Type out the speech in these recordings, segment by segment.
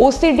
OCD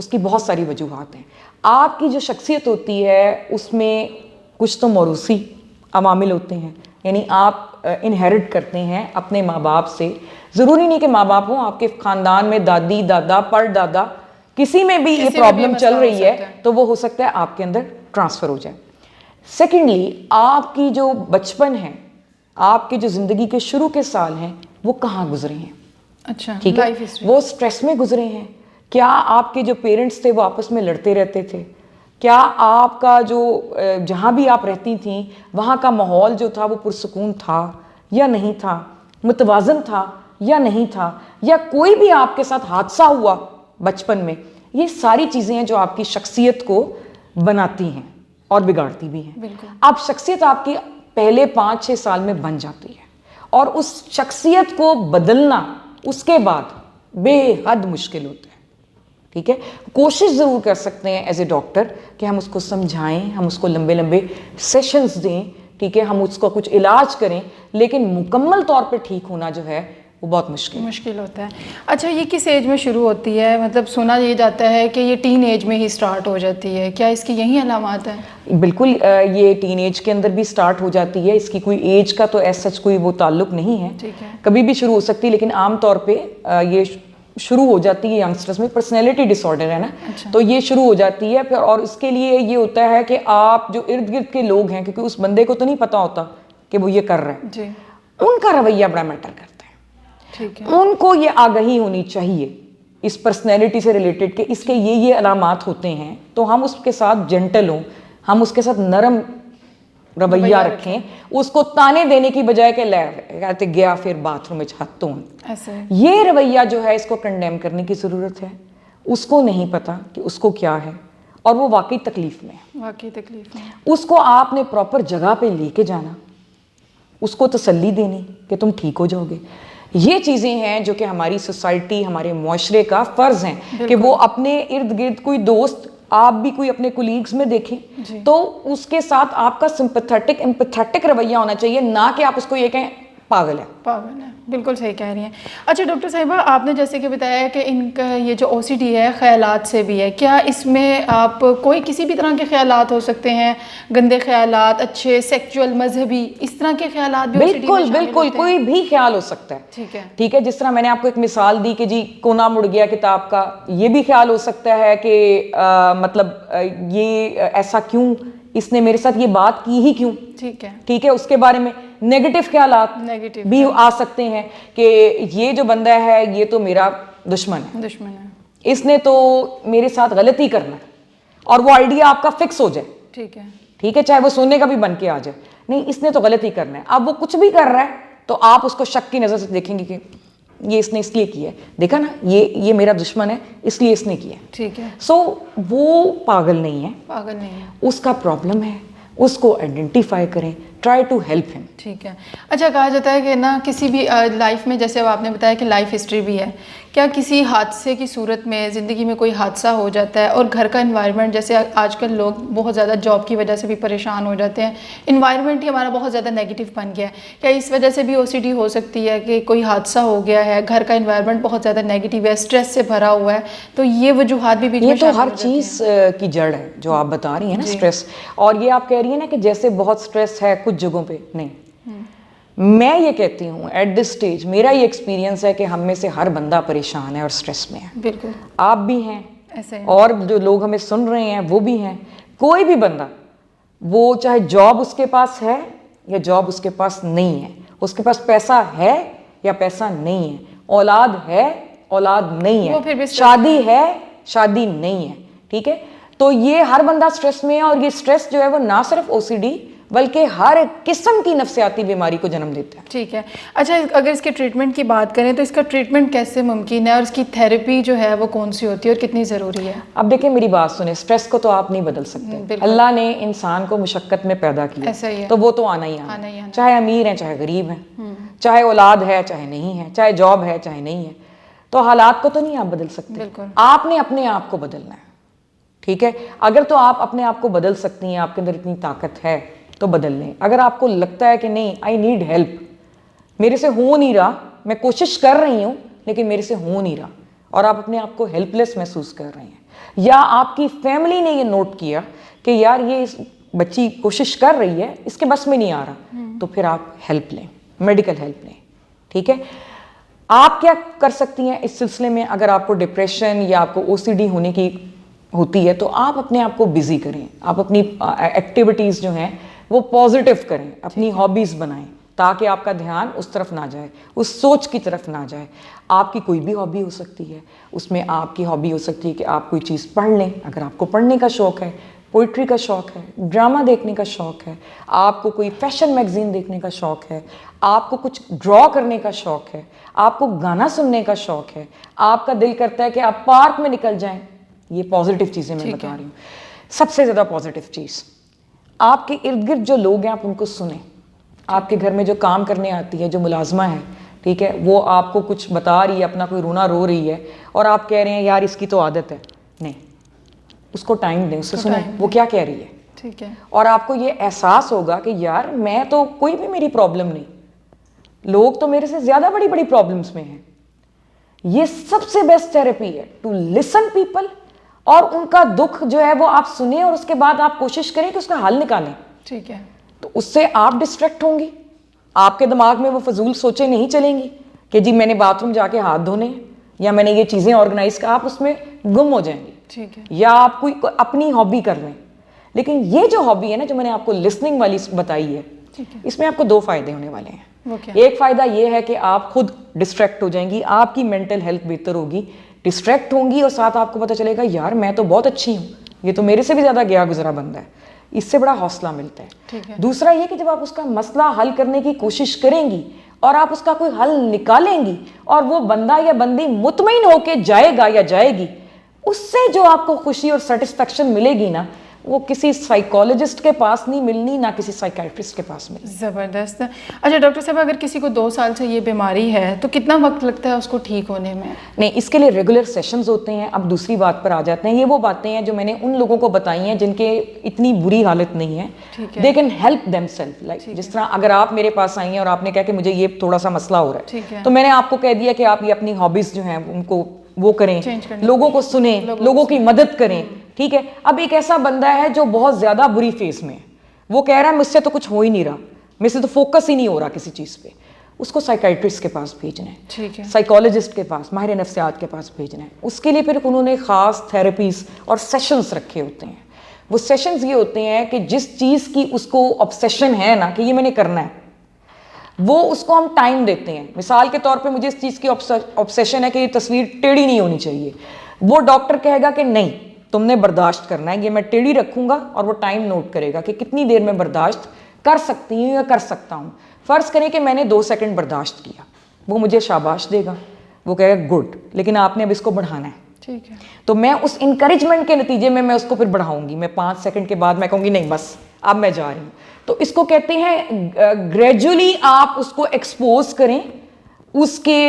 اس کی بہت ساری وجوہات ہیں. آپ کی جو شخصیت ہوتی ہے اس میں کچھ تو موروثی عوامل ہوتے ہیں, یعنی آپ انہیرٹ کرتے ہیں اپنے ماں باپ سے. ضروری نہیں کہ ماں باپ ہوں, آپ کے خاندان میں دادی دادا پر دادا کسی میں بھی یہ پرابلم چل رہی ہے تو وہ ہو سکتا ہے آپ کے اندر ٹرانسفر ہو جائے. سیکنڈلی, آپ کی جو بچپن ہے, آپ کے جو زندگی کے شروع کے سال ہیں وہ کہاں گزرے ہیں. اچھا, ٹھیک ہے, وہ سٹریس میں گزرے ہیں. کیا آپ کے جو پیرنٹس تھے وہ آپس میں لڑتے رہتے تھے؟ کیا آپ کا جو جہاں بھی آپ رہتی تھیں وہاں کا ماحول جو تھا وہ پرسکون تھا یا نہیں تھا, متوازن تھا یا نہیں تھا, یا کوئی بھی آپ کے ساتھ حادثہ ہوا بچپن میں؟ یہ ساری چیزیں ہیں جو آپ کی شخصیت کو بناتی ہیں اور بگاڑتی بھی ہیں. اب شخصیت آپ کی پہلے 5-6 سال میں بن جاتی ہے اور اس شخصیت کو بدلنا اس کے بعد بے حد مشکل ہوتا ہے. ٹھیک ہے, کوشش ضرور کر سکتے ہیں ایز اے ڈاکٹر کہ ہم اس کو سمجھائیں, ہم اس کو لمبے لمبے سیشنز دیں, ٹھیک ہے, ہم اس کو کچھ علاج کریں, لیکن مکمل طور پہ ٹھیک ہونا جو ہے وہ بہت مشکل ہوتا ہے. اچھا, یہ کس ایج میں شروع ہوتی ہے؟ مطلب سنا یہ جاتا ہے کہ یہ ٹین ایج میں ہی سٹارٹ ہو جاتی ہے, کیا اس کی یہی علامات ہیں؟ بالکل, یہ ٹین ایج کے اندر بھی سٹارٹ ہو جاتی ہے. اس کی کوئی ایج کا تو ایز سچ کوئی وہ تعلق نہیں ہے, کبھی بھی شروع ہو سکتی ہے, لیکن عام طور پہ یہ شروع ہو جاتی ہے ینگسٹرز میں. پرسنالٹی ڈس آرڈر ہے نا, تو یہ شروع ہو جاتی ہے پھر, اور اس کے لیے یہ ہوتا ہے کہ آپ جو ارد گرد کے لوگ ہیں, کیونکہ اس بندے کو تو نہیں پتا ہوتا کہ وہ یہ کر رہا ہے, ان کا رویہ بڑا میٹر کرتا ہے. ان کو یہ آگہی ہونی چاہیے اس پرسنالٹی سے ریلیٹڈ کہ اس کے یہ علامات ہوتے ہیں, تو ہم اس کے ساتھ جنٹل ہوں, ہم اس کے ساتھ نرم رویہ رکھیں, اس کو تانے دینے کی بجائے کہ کہتے گیا پھر باتھ روم میں ہاتھ دھون, یہ رویہ جو ہے اس کو کنڈیم کرنے کی ضرورت ہے. اس کو نہیں پتا کہ اس کو کیا ہے اور وہ واقعی تکلیف میں ہے. اس کو آپ نے پراپر جگہ پہ لے کے جانا, اس کو تسلی دینی کہ تم ٹھیک ہو جاؤ گے. یہ چیزیں ہیں جو کہ ہماری سوسائٹی, ہمارے معاشرے کا فرض ہیں کہ وہ اپنے ارد گرد کوئی دوست, آپ بھی کوئی اپنے کولیگز میں دیکھیں تو اس کے ساتھ آپ کا سمپیتھیٹک ایمپیتھیٹک رویہ ہونا چاہیے, نہ کہ آپ اس کو یہ کہیں پاگل ہے. بالکل صحیح کہہ رہی ہیں. اچھا ڈاکٹر صاحبہ, آپ نے جیسے کہ بتایا کہ ان کا یہ جو او سی ڈی ہے خیالات سے بھی ہے, کیا اس میں آپ کوئی کسی بھی طرح کے خیالات ہو سکتے ہیں, گندے خیالات, اچھے, سیکچول, مذہبی, اس طرح کے خیالات بھی بالکل کوئی بھی خیال ہو سکتا ہے. ٹھیک ہے, جس طرح میں نے آپ کو ایک مثال دی کہ جی کونا مڑ گیا کتاب کا, یہ بھی خیال ہو سکتا ہے کہ مطلب یہ ایسا کیوں, اس نے میرے ساتھ یہ بات کی ہی کیوں. ٹھیک ہے, اس کے بارے میں نیگیٹو خیالات بھی آ سکتے ہیں کہ یہ جو بندہ ہے یہ تو میرا دشمن ہے, اس نے تو میرے ساتھ غلطی کرنا ہے, اور وہ آئیڈیا آپ کا فکس ہو جائے. ٹھیک ہے, چاہے وہ سونے کا بھی بن کے آ جائے, نہیں اس نے تو غلطی کرنا ہے. اب وہ کچھ بھی کر رہا ہے تو آپ اس کو شک کی نظر سے دیکھیں گے کہ یہ اس نے اس لیے کیا ہے, دیکھا نا یہ میرا دشمن ہے اس لیے اس نے کیا. ٹھیک ہے, سو وہ پاگل نہیں ہے, اس کا پرابلم ہے, اس کو آئیڈینٹیفائی کریں, ٹرائی ٹو ہیلپ ہم. ٹھیک ہے. اچھا, کہا جاتا ہے کہ نا کسی بھی لائف میں, جیسے اب آپ نے بتایا کہ لائف ہسٹری بھی ہے, کیا کسی حادثے کی صورت میں زندگی میں کوئی حادثہ ہو جاتا ہے اور گھر کا انوائرمنٹ, جیسے آج کل لوگ بہت زیادہ جاب کی وجہ سے بھی پریشان ہو جاتے ہیں, انوائرمنٹ ہی ہمارا بہت زیادہ نیگیٹو بن گیا ہے, کیا اس وجہ سے بھی او سی ڈی ہو سکتی ہے کہ کوئی حادثہ ہو گیا ہے, گھر کا انوائرمنٹ بہت زیادہ نیگیٹو ہے, اسٹریس سے بھرا ہوا ہے, تو یہ وجوہات بھی بیچ میں شامل ہو جاتی ہیں؟ یہ تو ہر چیز کی جڑ ہے جو آپ بتا رہی ہیں نا, اسٹریس. اور یہ آپ کہہ رہی ہیں نا کہ جیسے بہت اسٹریس ہے کچھ جگہوں پہ, نہیں, میں یہ کہتی ہوں ایٹ دس اسٹیج میرا یہ ایکسپیرینس ہے کہ ہم میں سے ہر بندہ پریشان ہے اور اسٹریس میں ہے. بالکل, آپ بھی ہیں, اور جو لوگ ہمیں سن رہے ہیں وہ بھی ہیں. کوئی بھی بندہ, وہ چاہے جاب اس کے پاس ہے یا جاب اس کے پاس نہیں ہے, اس کے پاس پیسہ ہے یا پیسہ نہیں ہے, اولاد ہے اولاد نہیں ہے, شادی ہے شادی نہیں ہے. ٹھیک ہے, تو یہ ہر بندہ اسٹریس میں ہے, اور یہ اسٹریس جو ہے وہ نہ صرف او سی ڈی بلکہ ہر قسم کی نفسیاتی بیماری کو جنم دیتا ہے. ٹھیک ہے. اچھا, اگر اس کے ٹریٹمنٹ کی بات کریں تو اس کا ٹریٹمنٹ کیسے ممکن ہے, اور اس کی تھیراپی جو ہے وہ کون سی ہوتی ہے اور کتنی ضروری ہے؟ اب دیکھیں میری بات سنیں, اسٹریس کو تو آپ نہیں بدل سکتے, اللہ نے انسان کو مشقت میں پیدا کیا, تو وہ تو آنا ہی آنا, چاہے امیر ہیں چاہے غریب ہیں, چاہے اولاد ہے چاہے نہیں ہے, چاہے جاب ہے چاہے نہیں ہے, تو حالات کو تو نہیں آپ بدل سکتے, آپ نے اپنے آپ کو بدلنا ہے. ٹھیک ہے, اگر تو آپ اپنے آپ کو بدل سکتی ہیں, آپ کے اندر اتنی طاقت ہے تو بدل لیں. اگر آپ کو لگتا ہے کہ نہیں آئی نیڈ ہیلپ, میرے سے ہو نہیں رہا, میں کوشش کر رہی ہوں لیکن میرے سے ہو نہیں رہا, اور آپ اپنے آپ کو ہیلپ لیس محسوس کر رہے ہیں، یا آپ کی فیملی نے یہ نوٹ کیا کہ یار یہ بچی کوشش کر رہی ہے، اس کے بس میں نہیں آ رہا، تو پھر آپ ہیلپ لیں، میڈیکل ہیلپ لیں. ٹھیک ہے. آپ کیا کر سکتی ہیں اس سلسلے میں؟ اگر آپ کو ڈپریشن یا آپ کو OCD ہونے کی ہوتی ہے تو آپ اپنے آپ کو بزی کریں، آپ اپنی ایکٹیویٹیز جو ہیں وہ پازیٹیو کریں، اپنی ہابیز بنائیں تاکہ آپ کا دھیان اس طرف نہ جائے، اس سوچ کی طرف نہ جائے. آپ کی کوئی بھی ہابی ہو سکتی ہے، اس میں آپ کی ہابی ہو سکتی ہے کہ آپ کوئی چیز پڑھ لیں، اگر آپ کو پڑھنے کا شوق ہے، پوئٹری کا شوق ہے، ڈرامہ دیکھنے کا شوق ہے، آپ کو کوئی فیشن میگزین دیکھنے کا شوق ہے، آپ کو کچھ ڈرا کرنے کا شوق ہے، آپ کو گانا سننے کا شوق ہے، آپ کا دل کرتا ہے کہ آپ پارک میں نکل جائیں. یہ پازیٹیو چیزیں میں بتا رہی ہوں. سب سے زیادہ پازیٹیو چیز، آپ کے ارد گرد جو لوگ ہیں آپ ان کو سنیں. آپ کے گھر میں جو کام کرنے آتی ہے، جو ملازمہ ہے، ٹھیک ہے، وہ آپ کو کچھ بتا رہی ہے، اپنا کوئی رونا رو رہی ہے اور آپ کہہ رہے ہیں یار اس کی تو عادت ہے. نہیں، اس کو ٹائم دیں، اس سے سنیں وہ کیا کہہ رہی ہے. ٹھیک ہے. اور آپ کو یہ احساس ہوگا کہ یار میں تو کوئی بھی میری پرابلم نہیں، لوگ تو میرے سے زیادہ بڑی بڑی پرابلمس میں ہیں. یہ سب سے بیسٹ تھراپی ہے، ٹو لسن پیپل، اور ان کا دکھ جو ہے وہ آپ سنیں اور اس کے بعد آپ کوشش کریں کہ اس کا حل نکالیں. ٹھیک ہے. تو اس سے آپ ڈسٹریکٹ ہوں گی، آپ کے دماغ میں وہ فضول سوچیں نہیں چلیں گی کہ جی میں نے باتھ روم جا کے ہاتھ دھونے ہیں یا میں نے یہ چیزیں آرگنائز کر، آپ اس میں گم ہو جائیں گے. ٹھیک ہے. یا آپ کوئی اپنی ہابی کر لیں. لیکن یہ جو ہابی ہے نا جو میں نے آپ کو لسننگ والی بتائی ہے، اس میں آپ کو 2 فائدے ہونے والے ہیں. ایک فائدہ یہ ہے کہ آپ خود ڈسٹریکٹ ہو جائیں گی، آپ کی مینٹل ہیلتھ بہتر ہوگی، ڈسٹریکٹ ہوں گی، اور ساتھ آپ کو پتہ چلے گا یار میں تو بہت اچھی ہوں، یہ تو میرے سے بھی زیادہ گیا گزرا بندہ ہے. اس سے بڑا حوصلہ ملتا ہے. دوسرا یہ کہ جب آپ اس کا مسئلہ حل کرنے کی کوشش کریں گی اور آپ اس کا کوئی حل نکالیں گی اور وہ بندہ یا بندی مطمئن ہو کے جائے گا یا جائے گی، اس سے جو آپ کو خوشی اور سیٹسفیکشن ملے گی نا، وہ کسی سائیکالوجسٹ کے پاس نہیں ملنی، نہ کسی سائیکیٹرسٹ کے پاس ملنی. زبردست. اچھا ڈاکٹر صاحب، اگر کسی کو 2 سال سے یہ بیماری ہے تو کتنا وقت لگتا ہے اس کو ٹھیک ہونے میں؟ نہیں، اس کے لیے ریگولر سیشنز ہوتے ہیں. اب دوسری بات پر آ جاتے ہیں. یہ وہ باتیں ہیں جو میں نے ان لوگوں کو بتائی ہیں جن کے اتنی بری حالت نہیں ہے. They can help them self. Like جس طرح اگر آپ میرے پاس آئی ہیں اور آپ نے کہا کہ مجھے یہ تھوڑا سا مسئلہ ہو رہا ہے، تو میں نے آپ کو کہہ دیا کہ آپ یہ اپنی ہابیز جو ہیں ان کو وہ کریں، لوگوں کو سنیں، لوگوں کی مدد کریں. ٹھیک ہے. اب ایک ایسا بندہ ہے جو بہت زیادہ بری فیز میں ہے، وہ کہہ رہا ہے مجھ سے تو کچھ ہو ہی نہیں رہا، مجھ سے تو فوکس ہی نہیں ہو رہا کسی چیز پہ، اس کو سائیکیٹرسٹ کے پاس بھیجنا ہے، سائیکالوجسٹ کے پاس، ماہر نفسیات کے پاس بھیجنا ہے. اس کے لیے پھر انہوں نے خاص تھراپیز اور سیشنز رکھے ہوتے ہیں. وہ سیشنز یہ ہوتے ہیں کہ جس چیز کی اس کو obsession ہے نا کہ یہ میں نے کرنا ہے، وہ اس کو ہم ٹائم دیتے ہیں. مثال کے طور پہ مجھے اس چیز کی obsession ہے کہ یہ تصویر ٹیڑھی نہیں ہونی چاہیے، وہ ڈاکٹر کہے گا کہ نہیں تم نے برداشت کرنا ہے، یہ میں ٹیڑھی رکھوں گا، اور وہ ٹائم نوٹ کرے گا کہ کتنی دیر میں برداشت کر سکتی ہوں یا کر سکتا ہوں. فرض کریں کہ میں نے 2 سیکنڈ برداشت کیا، وہ مجھے شاباش دے گا، وہ کہے گا گڈ، لیکن آپ نے اب اس کو بڑھانا ہے. ٹھیک ہے. تو میں اس انکریجمنٹ کے نتیجے میں اس کو پھر بڑھاؤں گی. میں 5 سیکنڈ کے بعد میں کہوں گی نہیں بس اب میں جا رہی ہوں. تو اس کو کہتے ہیں گریجولی آپ اس کو ایکسپوز کریں اس کے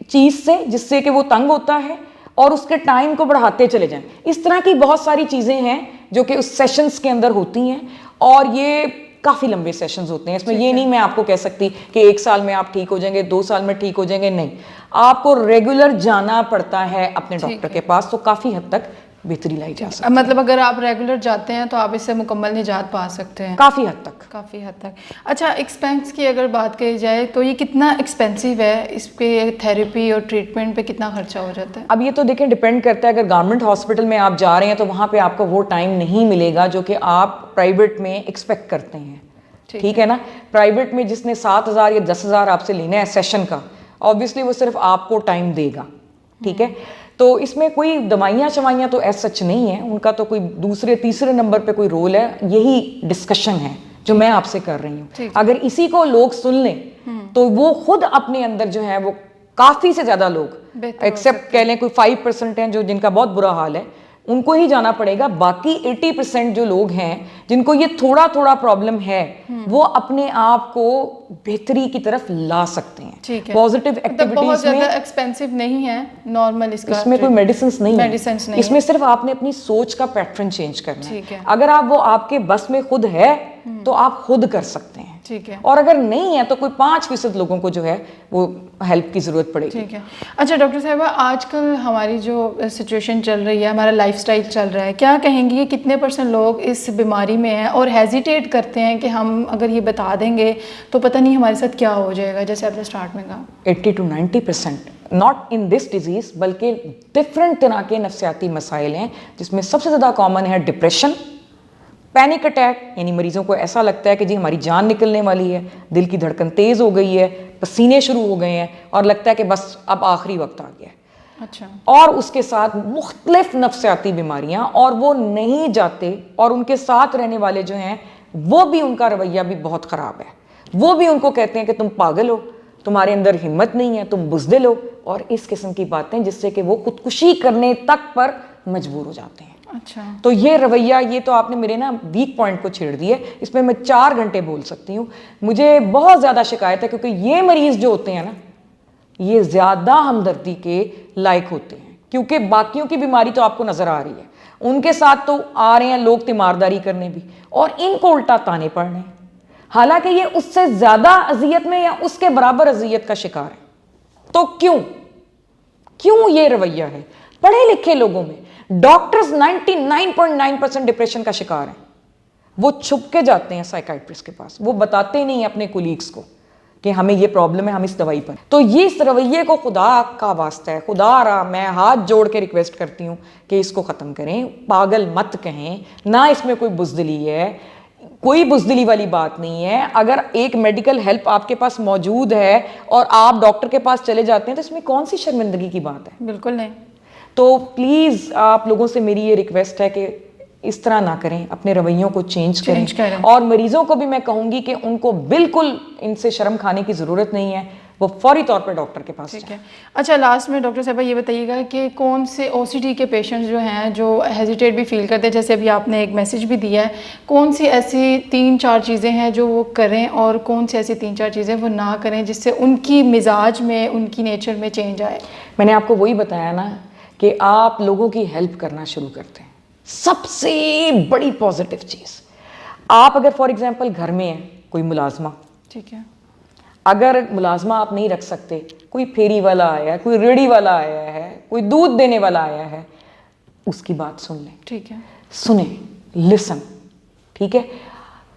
چیز سے جس سے کہ وہ تنگ ہوتا ہے، اور اس کے ٹائم کو بڑھاتے چلے جائیں. اس طرح کی بہت ساری چیزیں ہیں جو کہ اس سیشنز کے اندر ہوتی ہیں، اور یہ کافی لمبے سیشنز ہوتے ہیں. اس میں یہ نہیں میں آپ کو کہہ سکتی کہ 1 سال میں آپ ٹھیک ہو جائیں گے، 2 سال میں ٹھیک ہو جائیں گے. نہیں، آپ کو ریگولر جانا پڑتا ہے اپنے ڈاکٹر کے پاس، تو کافی حد تک بہتری لائی جا سکتی ہے. مطلب اگر آپ ریگولر جاتے ہیں تو آپ اس سے مکمل نجات پا سکتے ہیں کافی حد تک. کافی حد تک. اچھا، ایکسپینس کی اگر بات کی جائے تو یہ کتنا ایکسپینسیو ہے؟ اس پہ تھیراپی اور ٹریٹمنٹ پہ کتنا خرچہ ہو جاتا ہے؟ اب یہ تو دیکھیں ڈیپینڈ کرتا ہے. اگر گورنمنٹ ہاسپٹل میں آپ جا رہے ہیں تو وہاں پہ آپ کو وہ ٹائم نہیں ملے گا جو کہ آپ پرائیویٹ میں ایکسپیکٹ کرتے ہیں. ٹھیک ہے نا. پرائیویٹ میں جس نے 7,000 یا 10,000 آپ سے لینا ہے سیشن کا، آبویسلی وہ صرف آپ کو ٹائم دے گا. ٹھیک ہے. تو اس میں کوئی دوائیاں شوائیاں تو ایس سچ نہیں ہیں، ان کا تو کوئی دوسرے تیسرے نمبر پہ کوئی رول ہے. یہی ڈسکشن ہے جو میں آپ سے کر رہی ہوں. اگر اسی کو لوگ سن لیں تو وہ خود اپنے اندر جو ہے وہ کافی سے زیادہ لوگ ایکسیپٹ کہہ لیں کوئی 5% ہیں جو جن کا بہت برا حال ہے، ان کو ہی جانا پڑے گا. باقی 80% جو لوگ ہیں جن کو یہ تھوڑا تھوڑا پرابلم ہے، وہ اپنے آپ کو بہتری کی طرف لا سکتے ہیں. پازیٹیو ایکٹیویٹیز بہت زیادہ ایکسپینسیو نہیں ہے، نارمل. اس میں کوئی میڈیسنس نہیں ہے، اس میں صرف آپ نے اپنی سوچ کا پیٹرن چینج کرنا ہے. اگر آپ وہ آپ کے بس میں خود ہے تو آپ خود کر سکتے ہیں. ٹھیک ہے. اور اگر نہیں ہے تو کوئی 5% لوگوں کو جو ہے وہ ہیلپ کی ضرورت پڑے گی. ٹھیک ہے. اچھا ڈاکٹر صاحبہ، آج کل ہماری جو سچویشن چل رہی ہے، ہمارا لائف سٹائل چل رہا ہے، کیا کہیں گی کہ کتنے % لوگ اس بیماری میں ہیں اور ہیزیٹیٹ کرتے ہیں کہ ہم اگر یہ بتا دیں گے تو پتہ نہیں ہمارے ساتھ کیا ہو جائے گا، جیسے آپ نے اسٹارٹ میں کہا؟ 80 to 90%، not in this disease بلکہ ڈفرینٹ طرح کے نفسیاتی مسائل ہیں، جس میں سب سے زیادہ کامن ہے ڈپریشن، پینک اٹیک، یعنی مریضوں کو ایسا لگتا ہے کہ جی ہماری جان نکلنے والی ہے، دل کی دھڑکن تیز ہو گئی ہے، پسینے شروع ہو گئے ہیں اور لگتا ہے کہ بس اب آخری وقت آ گیا ہے. اچھا. اور اس کے ساتھ مختلف نفسیاتی بیماریاں، اور وہ نہیں جاتے، اور ان کے ساتھ رہنے والے جو ہیں وہ بھی، ان کا رویہ بھی بہت خراب ہے. وہ بھی ان کو کہتے ہیں کہ تم پاگل ہو، تمہارے اندر ہمت نہیں ہے، تم بزدل ہو، اور اس قسم کی باتیں جس سے کہ وہ خودکشی کرنے تک پر مجبور ہو جاتے ہیں. اچھا. تو یہ رویہ، یہ تو آپ نے میرے نا ویک پوائنٹ کو چھیڑ دیے، اس میں 4 گھنٹے بول سکتی ہوں. مجھے بہت زیادہ شکایت ہے کیونکہ یہ مریض جو ہوتے ہیں نا، یہ زیادہ ہمدردی کے لائق ہوتے ہیں، کیونکہ باقیوں کی بیماری تو آپ کو نظر آ رہی ہے، ان کے ساتھ تو آ رہے ہیں لوگ تیمارداری کرنے بھی، اور ان کو الٹا تانے پڑ رہے ہیں، حالانکہ یہ اس سے زیادہ اذیت میں یا اس کے برابر اذیت کا شکار ہے. تو کیوں یہ رویہ ہے؟ پڑھے لکھے لوگوں میں ڈاکٹرز 99.9% ڈپریشن کا شکار ہیں. وہ چھپ کے جاتے ہیں سائیکائٹرسٹ کے پاس، وہ بتاتے نہیں اپنے کولیگز کو کہ ہمیں یہ پرابلم ہے، ہم اس دوائی پر. تو یہ اس رویے کو خدا کا واسطہ ہے، خدا را میں ہاتھ جوڑ کے ریکویسٹ کرتی ہوں کہ اس کو ختم کریں. پاگل مت کہیں، نہ اس میں کوئی بزدلی ہے، کوئی بزدلی والی بات نہیں ہے. اگر ایک میڈیکل ہیلپ آپ کے پاس موجود ہے اور آپ ڈاکٹر کے پاس چلے جاتے ہیں تو اس میں کون سی شرمندگی کی بات ہے؟ بالکل نہیں. تو پلیز آپ لوگوں سے میری یہ ریکویسٹ ہے کہ اس طرح نہ کریں، اپنے رویوں کو چینج کریں. اور مریضوں کو بھی میں کہوں گی کہ ان کو بالکل ان سے شرم کھانے کی ضرورت نہیں ہے، وہ فوری طور پہ ڈاکٹر کے پاس ٹھیک ہے. اچھا، لاسٹ میں ڈاکٹر صاحبہ یہ بتائیے گا کہ کون سے OCD کے پیشنٹس جو ہیں جو ہیزیٹیٹ بھی فیل کرتے ہیں، جیسے ابھی آپ نے ایک میسج بھی دیا ہے، کون سی ایسی 3-4 چیزیں ہیں جو وہ کریں اور کون سی ایسی 3-4 چیزیں وہ نہ کریں جس سے ان کی مزاج میں، ان کی نیچر میں چینج آئے؟ میں نے آپ کو وہی بتایا نا کہ آپ لوگوں کی ہیلپ کرنا شروع کرتے ہیں. سب سے بڑی پازیٹیو چیز، آپ اگر فار ایگزامپل گھر میں ہیں، کوئی ملازمہ، ٹھیک ہے، اگر ملازمہ آپ نہیں رکھ سکتے، کوئی پھیری والا آیا ہے، کوئی ریڑھی والا آیا ہے، کوئی دودھ دینے والا آیا ہے، اس کی بات سن لیں. ٹھیک ہے، سنیں، لسن. ٹھیک ہے.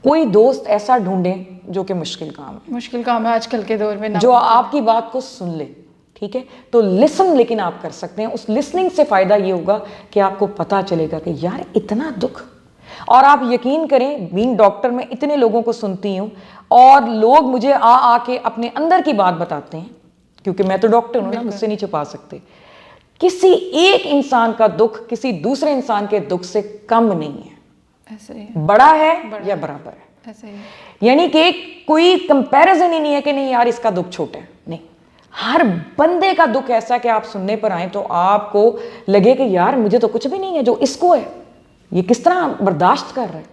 کوئی دوست ایسا ڈھونڈیں جو کہ مشکل کام ہے آج کل کے دور میں، جو آپ کی بات کو سن لے. ٹھیک ہے. تو لسن لیکن آپ کر سکتے ہیں. اس لسننگ سے فائدہ یہ ہوگا کہ آپ کو پتہ چلے گا کہ یار اتنا دکھ. اور آپ یقین کریں، بینگ ڈاکٹر میں اتنے لوگوں کو سنتی ہوں اور لوگ مجھے آ کے اپنے اندر کی بات بتاتے ہیں، کیونکہ میں تو ڈاکٹر ہوں نا، مجھ سے نہیں چھپا سکتے. کسی ایک انسان کا دکھ کسی دوسرے انسان کے دکھ سے کم نہیں ہے، ایسے ہی بڑا ہے یا برابر ہے. ایسے ہی. یعنی کہ کوئی کمپیریزن ہی نہیں ہے کہ نہیں یار اس کا دکھ چھوٹا ہے. نہیں، ہر بندے کا دکھ ایسا کہ آپ سننے پر آئیں تو آپ کو لگے کہ یار مجھے تو کچھ بھی نہیں ہے جو اس کو ہے، یہ کس طرح برداشت کر رہا ہے.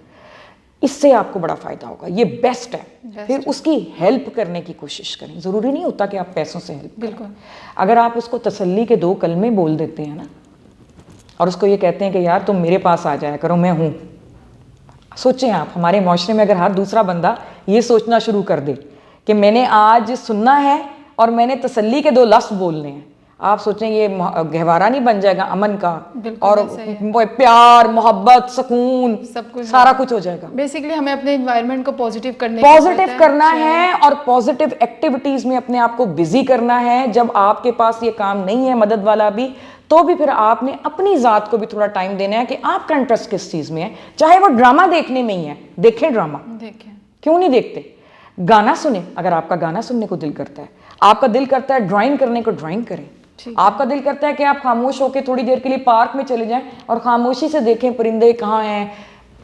اس سے آپ کو بڑا فائدہ ہوگا. یہ بیسٹ ہے. پھر اس کی ہیلپ کرنے کی کوشش کریں. ضروری نہیں ہوتا کہ آپ پیسوں سے ہیلپ کریں. بالکل. اگر آپ اس کو تسلی کے 2 کلمے بول دیتے ہیں نا، اور اس کو یہ کہتے ہیں کہ یار تم میرے پاس آ جایا کرو، میں ہوں. سوچیں آپ، ہمارے معاشرے میں اگر ہر دوسرا بندہ یہ سوچنا شروع کر دے کہ میں نے آج سننا ہے اور میں نے تسلی کے 2 لفظ بولنے ہیں، آپ سوچیں یہ گہوارہ نہیں بن جائے گا امن کا، اور پیار، محبت، سکون، سب کچھ، سارا کچھ ہو جائے گا. بیسیکلی ہمیں اپنے انوائرمنٹ کو پازیٹیو کرنا ہے اور پازیٹیو ایکٹیویٹیز میں اپنے آپ کو بزی کرنا ہے. جب آپ کے پاس یہ کام نہیں ہے مدد والا بھی، تو بھی پھر آپ نے اپنی ذات کو بھی تھوڑا ٹائم دینا ہے کہ آپ کا انٹرسٹ کس چیز میں ہے. چاہے وہ ڈرامہ دیکھنے میں ہی ہے، دیکھیں ڈرامہ، دیکھیں، کیوں نہیں دیکھتے. گانا سنیں، اگر آپ کا گانا سننے کو دل کرتا ہے. آپ کا دل کرتا ہے ڈرائنگ کرنے کو، ڈرائنگ کریں. آپ کا دل کرتا ہے کہ آپ خاموش ہو کے تھوڑی دیر کے لیے پارک میں چلے جائیں اور خاموشی سے دیکھیں پرندے کہاں ہیں،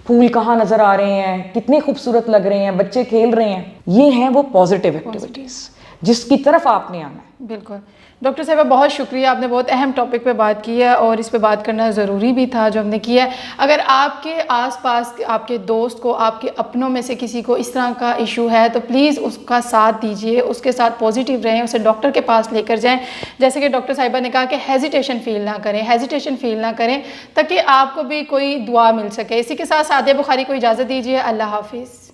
پھول کہاں نظر آ رہے ہیں، کتنے خوبصورت لگ رہے ہیں، بچے کھیل رہے ہیں. یہ ہیں وہ پازیٹیو ایکٹیویٹیز جس کی طرف آپ نے آنا ہے. بالکل. ڈاکٹر صاحبہ بہت شکریہ، آپ نے بہت اہم ٹاپک پہ بات کی ہے اور اس پہ بات کرنا ضروری بھی تھا جو ہم نے کیا ہے. اگر آپ کے آس پاس آپ کے دوست کو، آپ کے اپنوں میں سے کسی کو اس طرح کا ایشو ہے تو پلیز اس کا ساتھ دیجیے، اس کے ساتھ پازیٹیو رہیں، اسے ڈاکٹر کے پاس لے کر جائیں. جیسے کہ ڈاکٹر صاحبہ نے کہا کہ ہیزیٹیشن فیل نہ کریں تاکہ آپ کو بھی کوئی دعا مل سکے. اسی کے ساتھ سعدیہ بخاری کو اجازت دیجیے. اللہ حافظ.